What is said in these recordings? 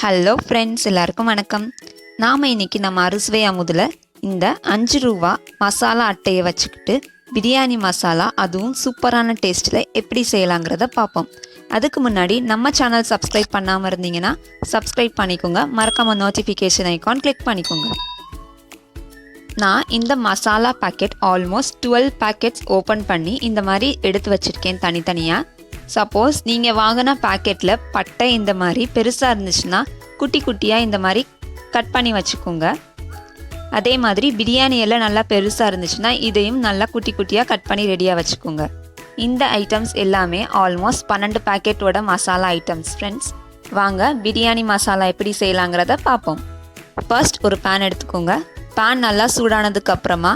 Hello friends, எல்லாருக்கும் வணக்கம். நாம் இன்றைக்கி நம்ம அறுசுவை அமுதில் இந்த 5 ரூபா மசாலா அட்டையை வச்சுக்கிட்டு பிரியாணி மசாலா, அதுவும் சூப்பரான டேஸ்ட்டில் எப்படி செய்யலாங்கிறத பார்ப்போம். அதுக்கு முன்னாடி நம்ம சேனல் சப்ஸ்கிரைப் பண்ணாமல் இருந்தீங்கன்னா சப்ஸ்கிரைப் பண்ணிக்கோங்க. மறக்காமல் நோட்டிஃபிகேஷன் ஐக்கான் கிளிக் பண்ணிக்கோங்க. நான் இந்த masala packet almost 12 packets open பண்ணி இந்த மாதிரி எடுத்து வச்சுருக்கேன் தனித்தனியாக. சப்போஸ் நீங்கள் வாங்கின பேக்கெட்டில் பட்டை இந்த மாதிரி பெருசாக இருந்துச்சுன்னா குட்டி குட்டியாக இந்த மாதிரி கட் பண்ணி வச்சுக்கோங்க. அதே மாதிரி பிரியாணி எல்லாம் நல்லா பெருசாக இருந்துச்சுன்னா இதையும் நல்லா குட்டி குட்டியாக கட் பண்ணி ரெடியாக வச்சுக்கோங்க. இந்த ஐட்டம்ஸ் எல்லாமே ஆல்மோஸ்ட் 12 பேக்கெட்டோட மசாலா ஐட்டம்ஸ் ஃப்ரெண்ட்ஸ். வாங்க பிரியாணி மசாலா எப்படி செய்யலாங்கிறத பார்ப்போம். ஃபர்ஸ்ட் ஒரு பேன் எடுத்துக்கோங்க. பேன் நல்லா சூடானதுக்கு அப்புறமா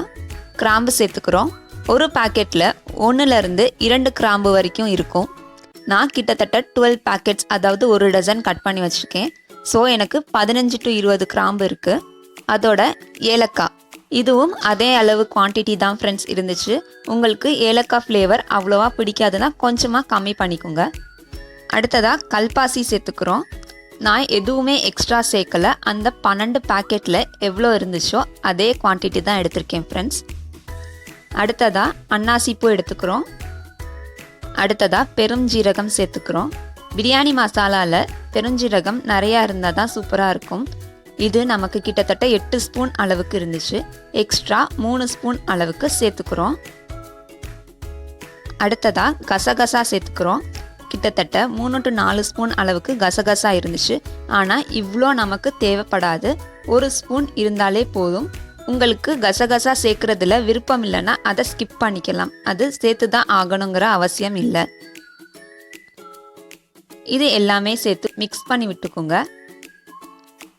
கிராம்பு சேர்த்துக்கிறோம். ஒரு பேக்கெட்டில் 1லேருந்து 2 கிராம்பு வரைக்கும் இருக்கும். நான் கிட்டத்தட்ட 12 பேக்கெட்ஸ், அதாவது ஒரு டசன் கட் பண்ணி வச்சுருக்கேன். ஸோ எனக்கு 15 to 20 கிராம்பு இருக்குது. அதோட ஏலக்காய், இதுவும் அதே அளவு குவான்டிட்டி தான் ஃப்ரெண்ட்ஸ் இருந்துச்சு. உங்களுக்கு ஏலக்காய் ஃப்ளேவர் அவ்வளோவா பிடிக்காதுன்னா கொஞ்சமாக கம்மி பண்ணிக்கோங்க. அடுத்ததாக கல்பாசி சேர்த்துக்கிறோம். நான் எதுவுமே எக்ஸ்ட்ரா சேர்க்கலை. அந்த 12 பேக்கெட்டில் எவ்வளோ இருந்துச்சோ அதே குவான்டிட்டி தான் எடுத்திருக்கேன் ஃப்ரெண்ட்ஸ். அடுத்ததாக அன்னாசிப்பூ எடுத்துக்கிறோம். அடுத்ததாக பெருஞ்சீரகம் சேர்த்துக்கிறோம். பிரியாணி மசாலாவில் பெருஞ்சீரகம் நிறையா இருந்தால் தான் சூப்பராக இருக்கும். இது நமக்கு கிட்டத்தட்ட 8 ஸ்பூன் அளவுக்கு இருந்துச்சு. எக்ஸ்ட்ரா 3 ஸ்பூன் அளவுக்கு சேர்த்துக்கிறோம். அடுத்ததாக கசகசா சேர்த்துக்கிறோம். கிட்டத்தட்ட 3 to 4 ஸ்பூன் அளவுக்கு கசகசா இருந்துச்சு. ஆனால் இவ்வளோ நமக்கு தேவைப்படாது. 1 ஸ்பூன் இருந்தாலே போதும். உங்களுக்கு கசகசா சேர்க்குறதுல விருப்பம் இல்லைன்னா அதை ஸ்கிப் பண்ணிக்கலாம். அது சேர்த்து தான் ஆகணுங்கிற அவசியம் இல்லை. இது எல்லாமே சேர்த்து மிக்ஸ் பண்ணி விட்டுக்கோங்க.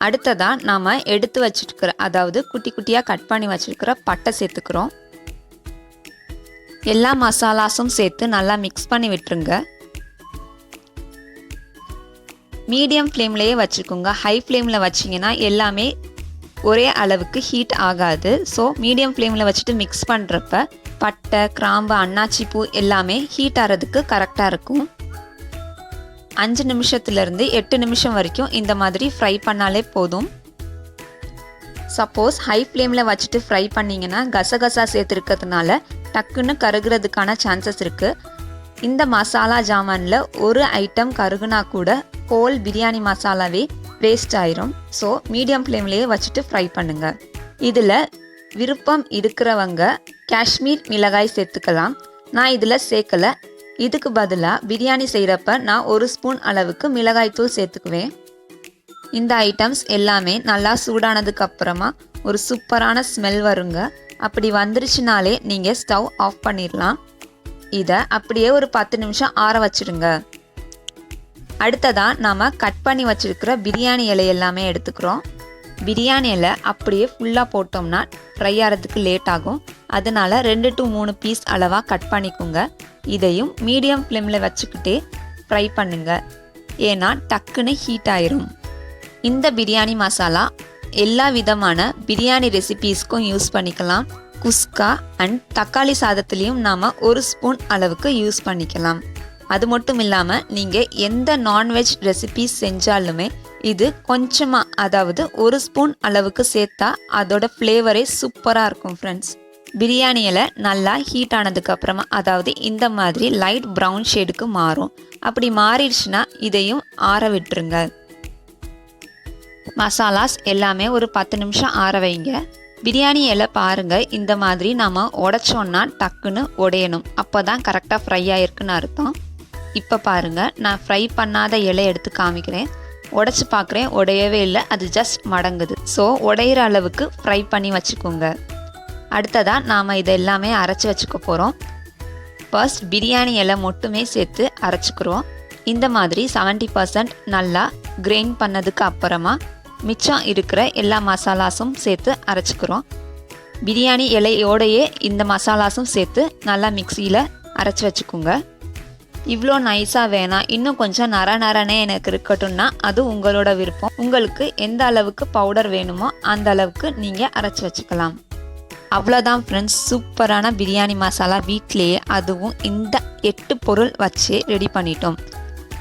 அடுத்ததாக நாம் எடுத்து வச்சுருக்கிற, அதாவது குட்டி குட்டியாக கட் பண்ணி வச்சுருக்கிற பட்டை சேர்த்துக்கிறோம். எல்லா மசாலாஸும் சேர்த்து நல்லா மிக்ஸ் பண்ணி விட்டுருங்க. மீடியம் ஃப்ளேம்லேயே வச்சுக்கோங்க. ஹை ஃப்ளேமில் வச்சிங்கன்னா எல்லாமே ஒரே அளவுக்கு ஹீட் ஆகாது. ஸோ மீடியம் ஃப்ளேமில் வச்சுட்டு மிக்ஸ் பண்ணுறப்ப பட்டை, கிராம்பு, அன்னாச்சிப்பூ எல்லாமே ஹீட் ஆகிறதுக்கு கரெக்டாக இருக்கும். 5 நிமிஷத்துலேருந்து 8 நிமிஷம் வரைக்கும் இந்த மாதிரி ஃப்ரை பண்ணாலே போதும். சப்போஸ் ஹை ஃப்ளேமில் வச்சுட்டு ஃப்ரை பண்ணிங்கன்னா கசகசா சேர்த்துருக்கிறதுனால டக்குன்னு கருகிறதுக்கான சான்சஸ் இருக்குது. இந்த மசாலா ஜாமானில் ஒரு ஐட்டம் கருகுனா கூட ஹோல் பிரியாணி மசாலாவே வேஸ்ட் ஆயிரும். ஸோ மீடியம் ஃப்ளேம்லேயே வச்சுட்டு ஃப்ரை பண்ணுங்கள். இதில் விருப்பம் இருக்கிறவங்க காஷ்மீர் மிளகாய் சேர்த்துக்கலாம். நான் இதில் சேர்க்கலை. இதுக்கு பதிலாக பிரியாணி செய்கிறப்ப நான் 1 ஸ்பூன் அளவுக்கு மிளகாய்த்தூள் சேர்த்துக்குவேன். இந்த ஐட்டம்ஸ் எல்லாமே நல்லா சூடானதுக்கு அப்புறமா ஒரு சூப்பரான ஸ்மெல் வருங்க. அப்படி வந்துருச்சுனாலே நீங்கள் ஸ்டவ் ஆஃப் பண்ணிடலாம். இதை அப்படியே ஒரு 10 நிமிஷம் ஆற வச்சுடுங்க. அடுத்ததாக நாம் கட் பண்ணி வச்சுருக்கிற பிரியாணி இலை எல்லாமே எடுத்துக்கிறோம். பிரியாணி இலை அப்படியே ஃபுல்லாக போட்டோம்னா ஃப்ரை ஆகிறதுக்கு லேட் ஆகும். அதனால் 2 to 3 பீஸ் அளவாக கட் பண்ணிக்கோங்க. இதையும் மீடியம் ஃப்ளேமில் வச்சுக்கிட்டே ஃப்ரை பண்ணுங்க. ஏன்னா டக்குன்னு ஹீட் ஆயிரும். இந்த பிரியாணி மசாலா எல்லா விதமான பிரியாணி ரெசிபீஸ்க்கும் யூஸ் பண்ணிக்கலாம். குஸ்கா அண்ட் தக்காளி சாதத்துலேயும் நாம் 1 ஸ்பூன் அளவுக்கு யூஸ் பண்ணிக்கலாம். அது மட்டும் இல்லாமல் நீங்கள் எந்த நான்வெஜ் ரெசிபீஸ் செஞ்சாலுமே இது கொஞ்சமாக, அதாவது 1 ஸ்பூன் அளவுக்கு சேர்த்தா அதோட ஃப்ளேவரே சூப்பராக இருக்கும் ஃப்ரெண்ட்ஸ். பிரியாணியில் நல்லா ஹீட் ஆனதுக்கு அப்புறமா, அதாவது இந்த மாதிரி லைட் ப்ரௌன் ஷேடுக்கு மாறும். அப்படி மாறிடுச்சுன்னா இதையும் ஆற விட்டுருங்க. மசாலாஸ் எல்லாமே ஒரு 10 நிமிஷம் ஆற வைங்க. பிரியாணி இலை பாருங்கள், இந்த மாதிரி நம்ம உடைச்சோன்னா டக்குன்னு உடையணும். அப்போ தான் கரெக்டாக ஃப்ரை ஆகிருக்குன்னு அர்த்தம். இப்போ பாருங்கள், நான் ஃப்ரை பண்ணாத இலை எடுத்து காமிக்கிறேன். உடைச்சி பார்க்குறேன், உடையவே இல்லை. அது ஜஸ்ட் மடங்குது. ஸோ உடையிற அளவுக்கு ஃப்ரை பண்ணி வச்சுக்கோங்க. அடுத்ததாக நாம் இதை எல்லாமே அரைச்சி வச்சுக்க போகிறோம். ஃபர்ஸ்ட் பிரியாணி இலை மட்டுமே சேர்த்து அரைச்சிக்கிறோம். இந்த மாதிரி 70% நல்லா கிரைண்ட் பண்ணதுக்கு அப்புறமா மிச்சம் இருக்கிற எல்லா மசாலாஸும் சேர்த்து அரைச்சிக்கிறோம். பிரியாணி இலையோடையே இந்த மசாலாஸும் சேர்த்து நல்லா மிக்சியில் அரைச்சி வச்சுக்கோங்க. இவ்வளோ நைஸாக வேணாம், இன்னும் கொஞ்சம் நரனே எனக்கு இருக்கட்டும்னா அது உங்களோட விருப்பம். உங்களுக்கு எந்த அளவுக்கு பவுடர் வேணுமோ அந்த அளவுக்கு நீங்கள் அரைச்சி வச்சுக்கலாம். அவ்வளோதான் ஃப்ரெண்ட்ஸ், சூப்பரான பிரியாணி மசாலா வீட்டிலேயே, அதுவும் இந்த 8 பொருள் வச்சு ரெடி பண்ணிட்டோம்.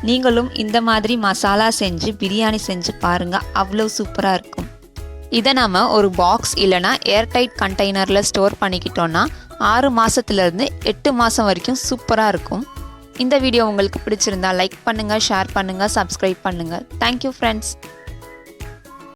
நீங்களும் இந்த மாதிரி மசாலா செஞ்சு பிரியாணி செஞ்சு பாருங்கள், அவ்வளோ சூப்பராக இருக்கும். இதை நம்ம ஒரு பாக்ஸ் இல்லைனா ஏர்டைட் கண்டெய்னரில் ஸ்டோர் பண்ணிக்கிட்டோன்னா 6 மாதத்துலேருந்து 8 மாதம் வரைக்கும் சூப்பராக இருக்கும். இந்த வீடியோ உங்களுக்கு பிடிச்சிருந்தா லைக் பண்ணுங்கள், ஷேர் பண்ணுங்கள், சப்ஸ்கிரைப் பண்ணுங்கள். Thank you friends.